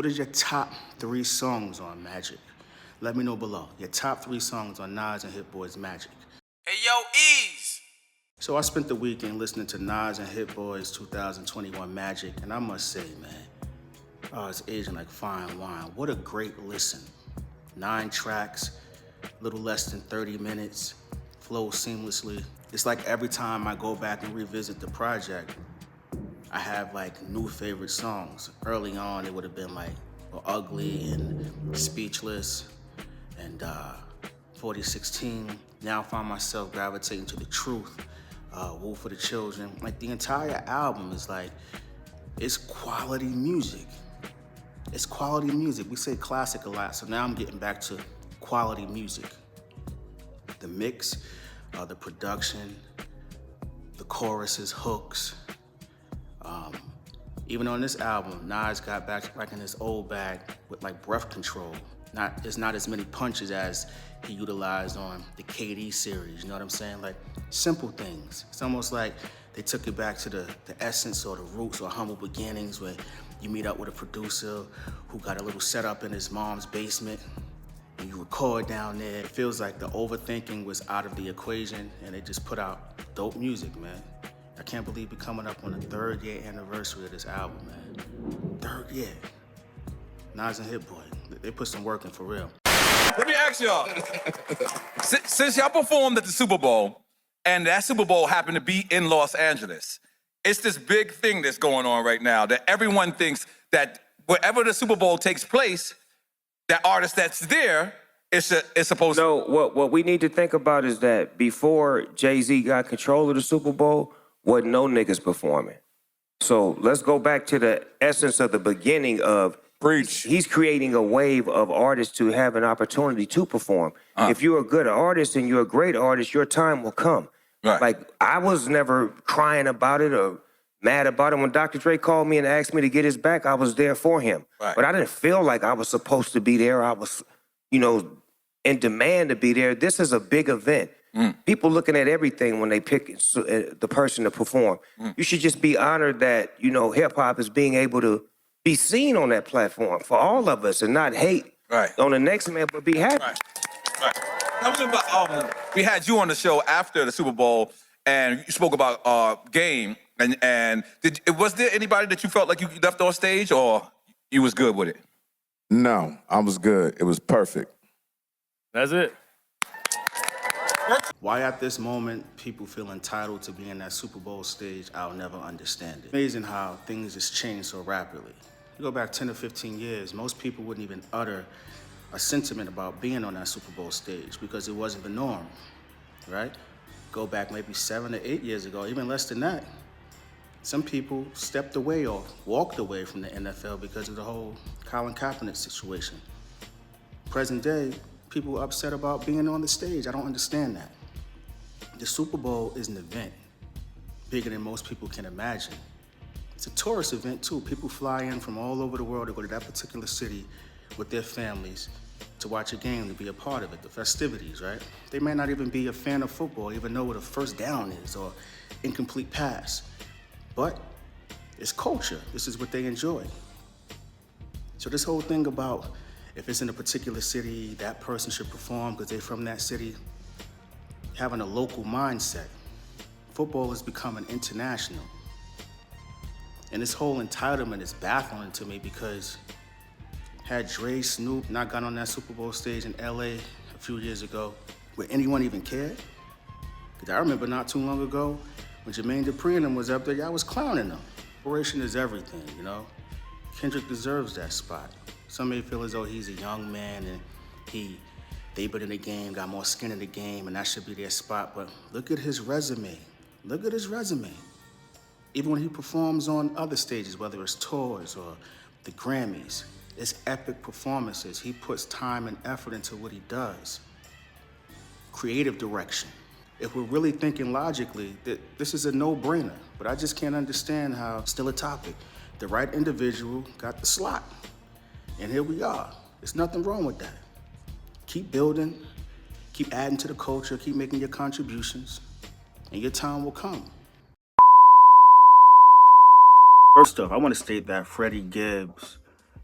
What is your top 3 songs on Magic? Let me know below. Your top 3 songs on Nas and Hit Boy's Magic. Hey, yo, Ease! So I spent the weekend listening to Nas and Hit Boy's 2021 Magic, and I must say, man, it's aging like fine wine. What a great listen. 9 tracks, little less than 30 minutes, flows seamlessly. It's like every time I go back and revisit the project, I have like new favorite songs. Early on, it would have been like Ugly and Speechless and 4016. Now I find myself gravitating to The Truth, Woo for the Children. Like the entire album is like, it's quality music. It's quality music. We say classic a lot, so now I'm getting back to quality music. The mix, the production, the choruses, hooks. Even on this album, Nas got back in his old bag with like breath control. There's not as many punches as he utilized on the KD series, you know what I'm saying? Like simple things. It's almost like they took it back to the essence or the roots or humble beginnings where you meet up with a producer who got a little setup in his mom's basement and you record down there. It feels like the overthinking was out of the equation and they just put out dope music, man. I can't believe we're coming up on the 3rd year anniversary of this album, man. 3rd year. Nas and Hit Boy, they put some work in for real. Let me ask y'all. Since y'all performed at the Super Bowl, and that Super Bowl happened to be in Los Angeles, it's this big thing that's going on right now that everyone thinks that wherever the Super Bowl takes place, that artist that's there is supposed to... No, what we need to think about is that before Jay-Z got control of the Super Bowl, wasn't no niggas performing. So let's go back to the essence of the beginning of Preach. He's creating a wave of artists to have an opportunity to perform. If you're a good artist and you're a great artist, your time will come. Right. Like, I was never crying about it or mad about it. When Dr. Dre called me and asked me to get his back, I was there for him. Right. But I didn't feel like I was supposed to be there. I was, in demand to be there. This is a big event. People looking at everything when they pick the person to perform. You should just be honored that, hip-hop is being able to be seen on that platform for all of us and not hate on the next man, but be happy. Right. Tell me about, we had you on the show after the Super Bowl, and you spoke about Game, and was there anybody that you felt like you left on stage, or you was good with it? No, I was good. It was perfect. That's it. Why at this moment people feel entitled to be in that Super Bowl stage, I'll never understand it. Amazing how things just change so rapidly. You go back 10 to 15 years, most people wouldn't even utter a sentiment about being on that Super Bowl stage because it wasn't the norm, right? Go back maybe 7 to 8 years ago, even less than that. Some people stepped away or walked away from the NFL because of the whole Colin Kaepernick situation. Present day, people are upset about being on the stage. I don't understand that. The Super Bowl is an event bigger than most people can imagine. It's a tourist event too. People fly in from all over the world to go to that particular city with their families to watch a game, to be a part of it, the festivities, right? They may not even be a fan of football, even know what a first down is or incomplete pass. But it's culture. This is what they enjoy. So this whole thing about if it's in a particular city, that person should perform because they're from that city, having a local mindset. Football is becoming international. And this whole entitlement is baffling to me because had Dre, Snoop not got on that Super Bowl stage in LA a few years ago, would anyone even care? Because I remember not too long ago when Jermaine Dupri and them was up there, y'all was clowning them. Inspiration is everything, Kendrick deserves that spot. Some may feel as though he's a young man and they've been in the game, got more skin in the game, and that should be their spot. But look at his resume. Look at his resume. Even when he performs on other stages, whether it's tours or the Grammys, it's epic performances. He puts time and effort into what he does. Creative direction. If we're really thinking logically, this is a no-brainer, but I just can't understand how it's still a topic. The right individual got the slot, and here we are. There's nothing wrong with that. Keep building, keep adding to the culture, keep making your contributions, and your time will come. First off, I want to state that Freddie Gibbs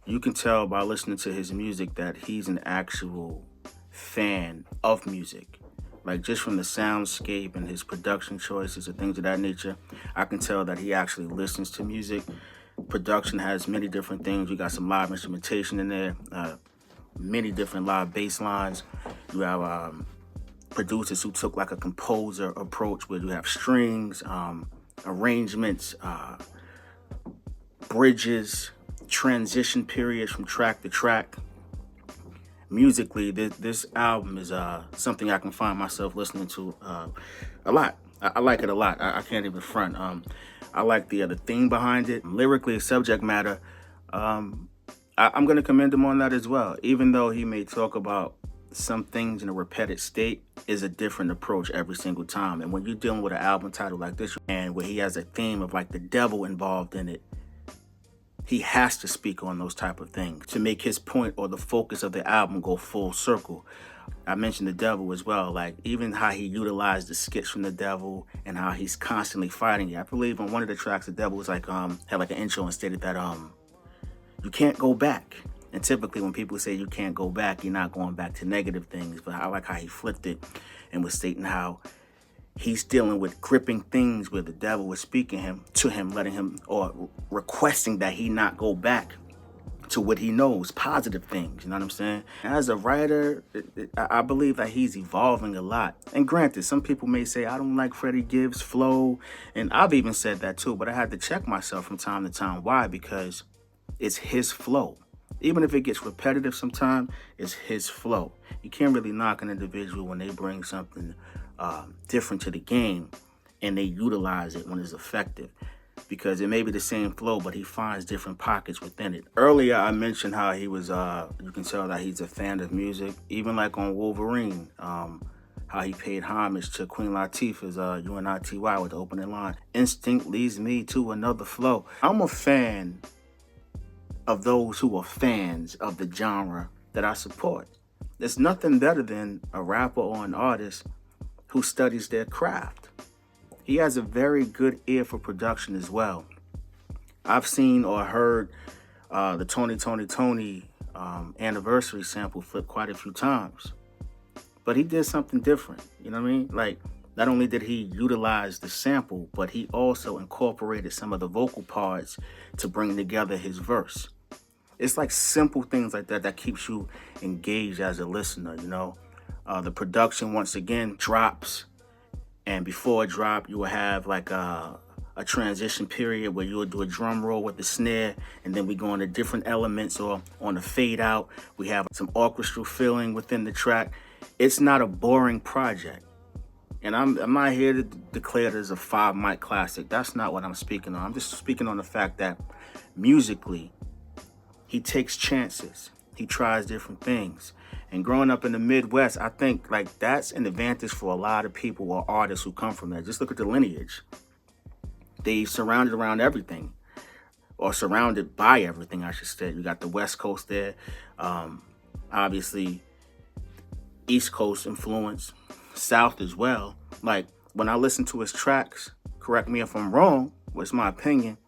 You can tell by listening to his music that he's an actual fan of music. Like just from the soundscape and his production choices and things of that nature, I can tell that he actually listens to music. Production has many different things. You got some live instrumentation in there, many different live bass lines. You have producers who took like a composer approach where you have strings, arrangements, bridges, transition periods from track to track. Musically, this album is something I can find myself listening to a lot. I like it a lot. I can't even front. I like the theme behind it. Lyrically, subject matter, I'm going to commend him on that as well. Even though he may talk about some things in a repetitive state, is a different approach every single time. And when you're dealing with an album title like this, and where he has a theme of like the devil involved in it, he has to speak on those type of things to make his point or the focus of the album go full circle. I mentioned the devil as well, like even how he utilized the skits from the devil and how he's constantly fighting it. I believe on one of the tracks, the devil was like, had like an intro and stated that you can't go back. And typically when people say you can't go back, you're not going back to negative things. But I like how he flipped it and was stating how he's dealing with gripping things where the devil was speaking to him, letting him or requesting that he not go back to what he knows, positive things, you know what I'm saying? As a writer, I believe that he's evolving a lot. And granted, some people may say, I don't like Freddie Gibbs' flow, and I've even said that too, but I had to check myself from time to time. Why? Because it's his flow. Even if it gets repetitive sometimes, it's his flow. You can't really knock an individual when they bring something different to the game and they utilize it when it's effective, because it may be the same flow, but he finds different pockets within it. Earlier, I mentioned how he was, you can tell that he's a fan of music, even like on Wolverine, how he paid homage to Queen Latifah's UNITY with the opening line, "Instinct leads me to another flow." I'm a fan of those who are fans of the genre that I support. There's nothing better than a rapper or an artist who studies their craft. He has a very good ear for production as well. I've seen or heard the Tony anniversary sample flip quite a few times, but he did something different. You know what I mean? Like, not only did he utilize the sample, but he also incorporated some of the vocal parts to bring together his verse. It's like simple things like that that keeps you engaged as a listener, you know? The production, once again, drops. And before it drop, you will have like a transition period where you will do a drum roll with the snare, and then we go into different elements, or on a fade out, we have some orchestral feeling within the track. It's not a boring project. And I'm not here to declare this a 5-mic classic. That's not what I'm speaking on. I'm just speaking on the fact that musically, he takes chances. He tries different things. And growing up in the Midwest, I think like that's an advantage for a lot of people or artists who come from there. Just look at the lineage. They surrounded around everything, or surrounded by everything, I should say. You got the West Coast there, obviously East Coast influence, South as well. Like when I listen to his tracks, correct me if I'm wrong, it's my opinion,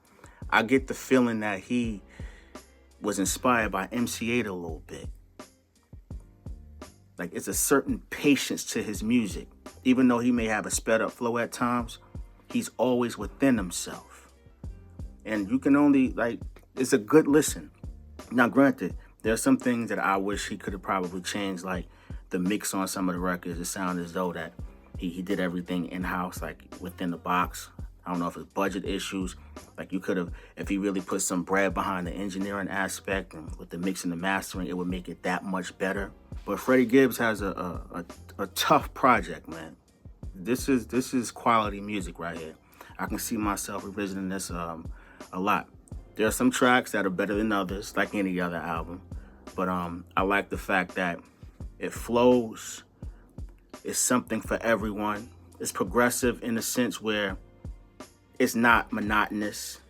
I get the feeling that he was inspired by MC8 a little bit. Like it's a certain patience to his music. Even though he may have a sped up flow at times, he's always within himself. And you can only, like, it's a good listen. Now, granted, there are some things that I wish he could have probably changed, like the mix on some of the records. It sounded as though that he did everything in-house, like within the box. I don't know if it's budget issues. Like you could have, if he really put some bread behind the engineering aspect and with the mixing and mastering, it would make it that much better. But Freddie Gibbs has a tough project, man. This is quality music right here. I can see myself revisiting this a lot. There are some tracks that are better than others, like any other album. But I like the fact that it flows. It's something for everyone. It's progressive in the sense where it's not monotonous.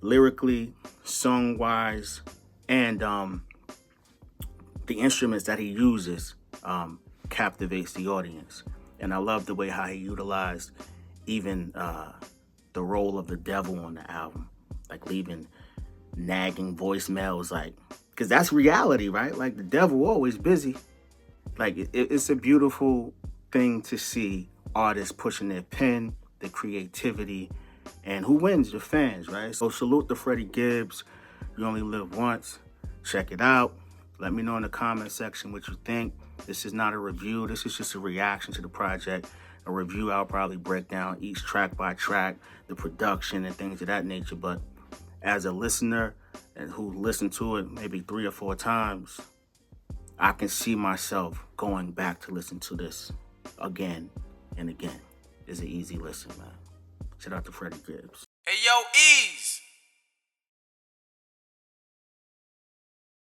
Lyrically, song-wise, and the instruments that he uses captivates the audience. And I love the way how he utilized even the role of the devil on the album, like leaving nagging voicemails, like, because that's reality, right? Like, the devil always busy. Like, it's a beautiful thing to see artists pushing their pen, their creativity, and who wins? The fans, right? So salute to Freddie Gibbs. You only live once. Check it out. Let me know in the comment section what you think. This is not a review. This is just a reaction to the project. A review, I'll probably break down each track by track, the production and things of that nature. But as a listener and who listened to it maybe 3 or 4 times, I can see myself going back to listen to this again and again. It's an easy listen, man. Shout out to Freddie Gibbs. Hey, yo, E!